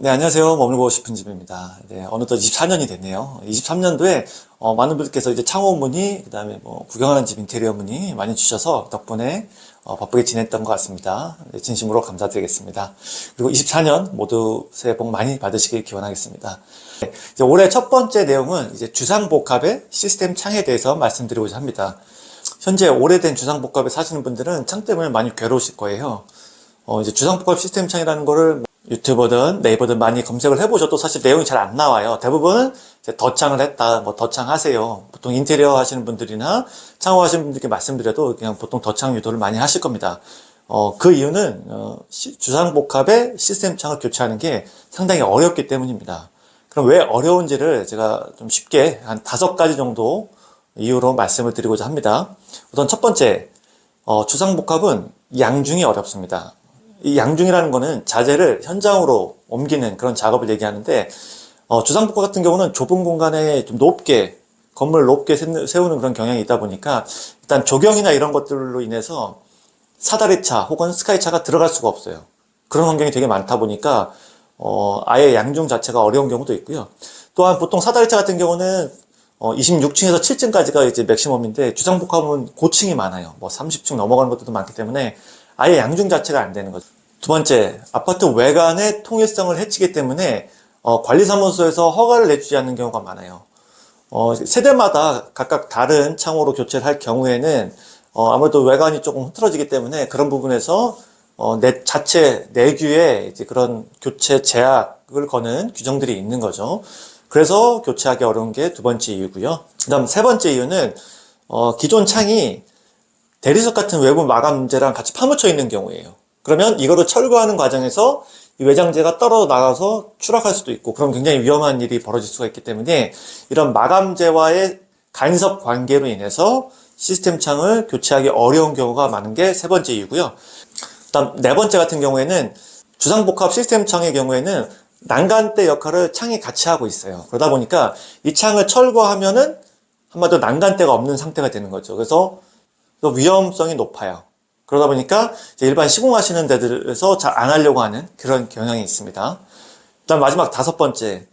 네, 안녕하세요. 머물고 싶은 집입니다. 네, 어느덧 24년이 됐네요. 23년도에 많은 분들께서 이제 창호 문의, 그다음에 뭐 구경하는 집 인테리어 문의 많이 주셔서 덕분에 바쁘게 지냈던 것 같습니다. 네, 진심으로 감사드리겠습니다. 그리고 24년 모두 새해 복 많이 받으시길 기원하겠습니다. 네, 이제 올해 첫 번째 내용은 이제 주상복합의 시스템 창에 대해서 말씀드리고자 합니다. 현재 오래된 주상복합에 사시는 분들은 창 때문에 많이 괴로우실 거예요. 이제 주상복합 시스템 창이라는 거를 유튜버든 네이버든 많이 검색을 해보셔도 사실 내용이 잘 안 나와요. 대부분은 이제 덧창을 했다, 뭐 덧창 하세요. 보통 인테리어 하시는 분들이나 창호 하시는 분들께 말씀드려도 그냥 보통 덧창 유도를 많이 하실 겁니다. 그 이유는 주상복합의 시스템 창을 교체하는 게 상당히 어렵기 때문입니다. 그럼 왜 어려운지를 제가 좀 쉽게 한 5가지 정도 이유로 말씀을 드리고자 합니다. 우선 첫 번째, 주상복합은 양중이 어렵습니다. 이 양중이라는 거는 자재를 현장으로 옮기는 그런 작업을 얘기하는데, 주상복합 같은 경우는 좁은 공간에 좀 높게, 건물을 높게 세우는 그런 경향이 있다 보니까, 일단 조경이나 이런 것들로 인해서 사다리차 혹은 스카이차가 들어갈 수가 없어요. 그런 환경이 되게 많다 보니까, 아예 양중 자체가 어려운 경우도 있고요. 또한 보통 사다리차 같은 경우는 26층에서 7층까지가 이제 맥시멈인데, 주상복합은 고층이 많아요. 뭐 30층 넘어가는 것들도 많기 때문에 아예 양중 자체가 안 되는 거죠. 두 번째, 아파트 외관의 통일성을 해치기 때문에 관리사무소에서 허가를 내주지 않는 경우가 많아요. 세대마다 각각 다른 창호로 교체를 할 경우에는 아무래도 외관이 조금 흐트러지기 때문에 그런 부분에서 자체 내규에 이제 그런 교체 제약을 거는 규정들이 있는 거죠. 그래서 교체하기 어려운 게 두 번째 이유고요. 그다음 세 번째 이유는 기존 창이 대리석 같은 외부 마감 문제랑 같이 파묻혀 있는 경우예요. 그러면 이거를 철거하는 과정에서 이 외장재가 떨어져 나가서 추락할 수도 있고, 그럼 굉장히 위험한 일이 벌어질 수가 있기 때문에 이런 마감재와의 간섭 관계로 인해서 시스템 창을 교체하기 어려운 경우가 많은 게 세 번째 이유고요. 그다음 네 번째 같은 경우에는 주상복합 시스템 창의 경우에는 난간대 역할을 창이 같이 하고 있어요. 그러다 보니까 이 창을 철거하면은 한마디로 난간대가 없는 상태가 되는 거죠. 그래서 위험성이 높아요. 그러다 보니까 이제 일반 시공하시는 데들에서 잘 안 하려고 하는 그런 경향이 있습니다. 그다음 마지막 5번째,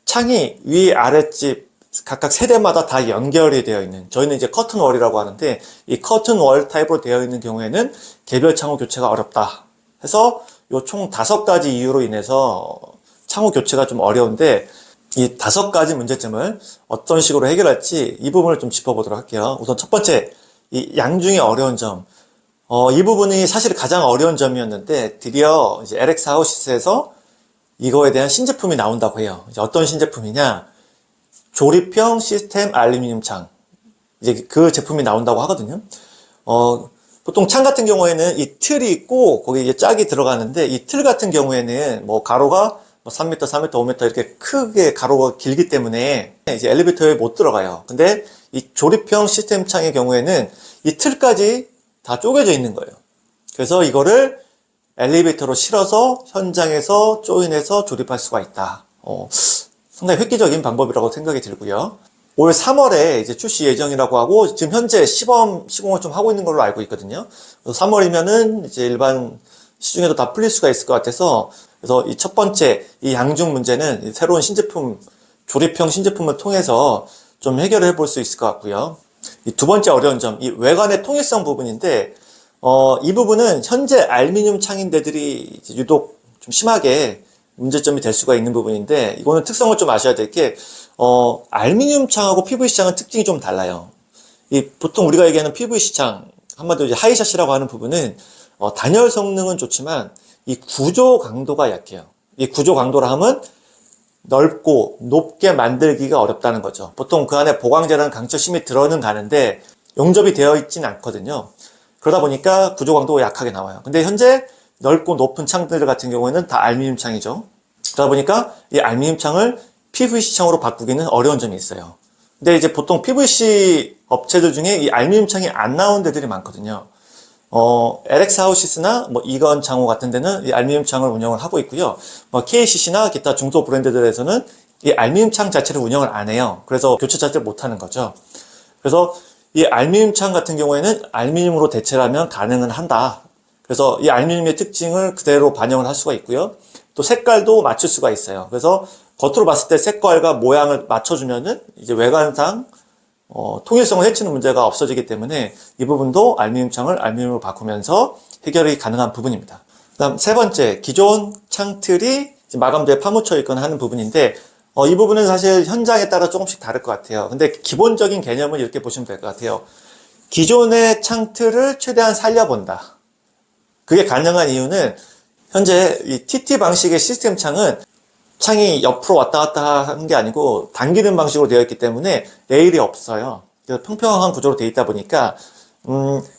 창이 위, 아랫집 각각 세대마다 다 연결이 되어 있는, 저희는 이제 커튼월이라고 하는데, 이 커튼월 타입으로 되어 있는 경우에는 개별 창호 교체가 어렵다 해서 요 총 5가지 이유로 인해서 창호 교체가 좀 어려운데, 이 5가지 문제점을 어떤 식으로 해결할지 이 부분을 좀 짚어보도록 할게요. 우선 첫 번째, 이 양중이 어려운 점. 이 부분이 사실 가장 어려운 점이었는데, 드디어 이제 LX 하우시스에서 이거에 대한 신제품이 나온다고 해요. 이제 어떤 신제품이냐? 조립형 시스템 알루미늄 창. 이제 그 제품이 나온다고 하거든요. 보통 창 같은 경우에는 이 틀이 있고, 거기에 이제 짝이 들어가는데, 이 틀 같은 경우에는 뭐 가로가 3m, 4m, 5m 이렇게 크게 가로가 길기 때문에 이제 엘리베이터에 못 들어가요. 근데 이 조립형 시스템 창의 경우에는 이 틀까지 다 쪼개져 있는 거예요. 그래서 이거를 엘리베이터로 실어서 현장에서 조인해서 조립할 수가 있다. 상당히 획기적인 방법이라고 생각이 들고요. 올 3월에 이제 출시 예정이라고 하고, 지금 현재 시범 시공을 좀 하고 있는 걸로 알고 있거든요. 3월이면은 이제 일반 시중에도 다 풀릴 수가 있을 것 같아서, 그래서 이 첫 번째, 이 양중 문제는 새로운 신제품, 조립형 신제품을 통해서 좀 해결해 볼 수 있을 것 같고요. 이 두 번째 어려운 점, 이 외관의 통일성 부분인데, 이 부분은 현재 알루미늄 창인데들이 유독 좀 심하게 문제점이 될 수가 있는 부분인데, 이거는 특성을 좀 아셔야 될 게, 알루미늄 창하고 PVC 창은 특징이 좀 달라요. 보통 우리가 얘기하는 PVC 창, 한마디로 이제 하이샷이라고 하는 부분은, 단열 성능은 좋지만, 이 구조 강도가 약해요. 이 구조 강도라 하면 넓고 높게 만들기가 어렵다는 거죠. 보통 그 안에 보강재랑 강철심이 들어는 가는데 용접이 되어 있진 않거든요. 그러다 보니까 구조 강도가 약하게 나와요. 근데 현재 넓고 높은 창들 같은 경우에는 다 알루미늄 창이죠. 그러다 보니까 이 알루미늄 창을 PVC 창으로 바꾸기는 어려운 점이 있어요. 근데 이제 보통 PVC 업체들 중에 이 알루미늄 창이 안 나온 데들이 많거든요. LX 하우시스나 뭐 이건 창호 같은 데는 이 알루미늄 창을 운영을 하고 있고요. 뭐 KCC나 기타 중소 브랜드들에서는 이 알루미늄 창 자체를 운영을 안 해요. 그래서 교체 자체를 못 하는 거죠. 그래서 이 알루미늄 창 같은 경우에는 알루미늄으로 대체를 하면 가능은 한다. 그래서 이 알루미늄의 특징을 그대로 반영을 할 수가 있고요. 또 색깔도 맞출 수가 있어요. 그래서 겉으로 봤을 때 색깔과 모양을 맞춰주면은 이제 외관상 통일성을 해치는 문제가 없어지기 때문에 이 부분도 알루미늄 창을 알루미늄으로 바꾸면서 해결이 가능한 부분입니다. 그다음 세 번째, 기존 창틀이 마감재에 파묻혀 있거나 하는 부분인데 이 부분은 사실 현장에 따라 조금씩 다를 것 같아요. 근데 기본적인 개념은 이렇게 보시면 될 것 같아요. 기존의 창틀을 최대한 살려본다. 그게 가능한 이유는 현재 이 TT 방식의 시스템 창은 창이 옆으로 왔다 갔다 하는 게 아니고 당기는 방식으로 되어 있기 때문에 레일이 없어요. 그래서 평평한 구조로 되어 있다 보니까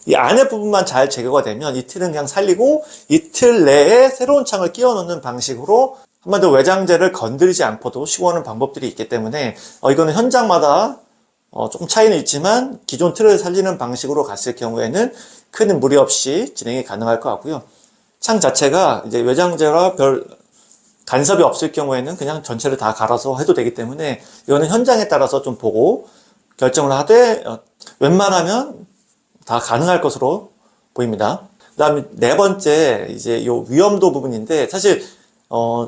이 안에 부분만 잘 제거가 되면 이 틀은 그냥 살리고 이 틀 내에 새로운 창을 끼워 넣는 방식으로 한마디로 외장재를 건드리지 않고도 시공하는 방법들이 있기 때문에 이거는 현장마다 조금 차이는 있지만 기존 틀을 살리는 방식으로 갔을 경우에는 큰 무리 없이 진행이 가능할 것 같고요. 창 자체가 이제 외장재와 별 간섭이 없을 경우에는 그냥 전체를 다 갈아서 해도 되기 때문에 이거는 현장에 따라서 좀 보고 결정을 하되 웬만하면 다 가능할 것으로 보입니다. 그다음에 네 번째 이제 요 위험도 부분인데 사실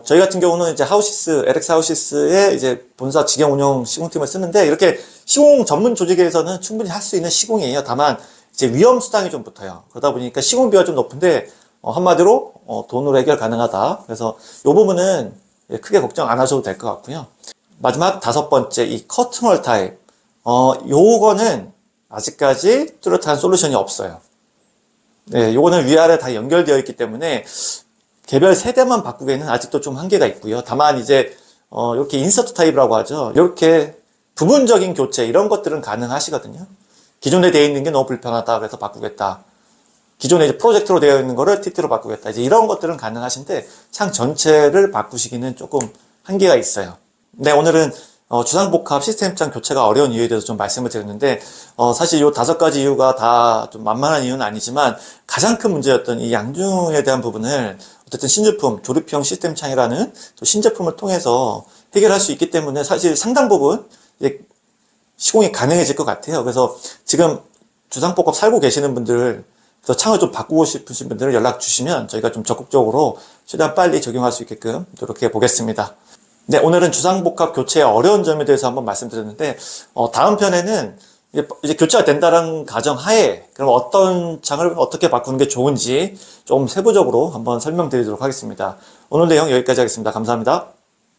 저희 같은 경우는 이제 하우시스, LX 하우시스의 이제 본사 직영 운영 시공팀을 쓰는데 이렇게 시공 전문 조직에서는 충분히 할 수 있는 시공이에요. 다만 이제 위험 수당이 좀 붙어요. 그러다 보니까 시공비가 좀 높은데 한마디로 돈으로 해결 가능하다. 그래서 이 부분은 크게 걱정 안 하셔도 될 것 같고요. 마지막 다섯 번째 이 커튼홀 타입. 요거는 아직까지 뚜렷한 솔루션이 없어요. 네, 요거는 위아래 다 연결되어 있기 때문에 개별 세대만 바꾸기에는 아직도 좀 한계가 있고요. 다만 이제 이렇게 인서트 타입이라고 하죠. 이렇게 부분적인 교체 이런 것들은 가능하시거든요. 기존에 되어 있는 게 너무 불편하다 그래서 바꾸겠다. 기존에 이제 프로젝트로 되어 있는 거를 TT로 바꾸겠다. 이제 이런 것들은 가능하신데 창 전체를 바꾸시기는 조금 한계가 있어요. 네, 오늘은 주상복합 시스템창 교체가 어려운 이유에 대해서 좀 말씀을 드렸는데 사실 이 다섯 가지 이유가 다 좀 만만한 이유는 아니지만 가장 큰 문제였던 이 양중에 대한 부분을 어쨌든 신제품, 조립형 시스템창이라는 또 신제품을 통해서 해결할 수 있기 때문에 사실 상당 부분 이제 시공이 가능해질 것 같아요. 그래서 지금 주상복합 살고 계시는 분들, 그래서 창을 좀 바꾸고 싶으신 분들은 연락 주시면 저희가 좀 적극적으로 최대한 빨리 적용할 수 있게끔 노력해 보겠습니다. 네, 오늘은 주상복합 교체의 어려운 점에 대해서 한번 말씀드렸는데 다음 편에는 이제 교체가 된다는 가정하에 그럼 어떤 창을 어떻게 바꾸는 게 좋은지 좀 세부적으로 한번 설명드리도록 하겠습니다. 오늘 내용 여기까지 하겠습니다. 감사합니다.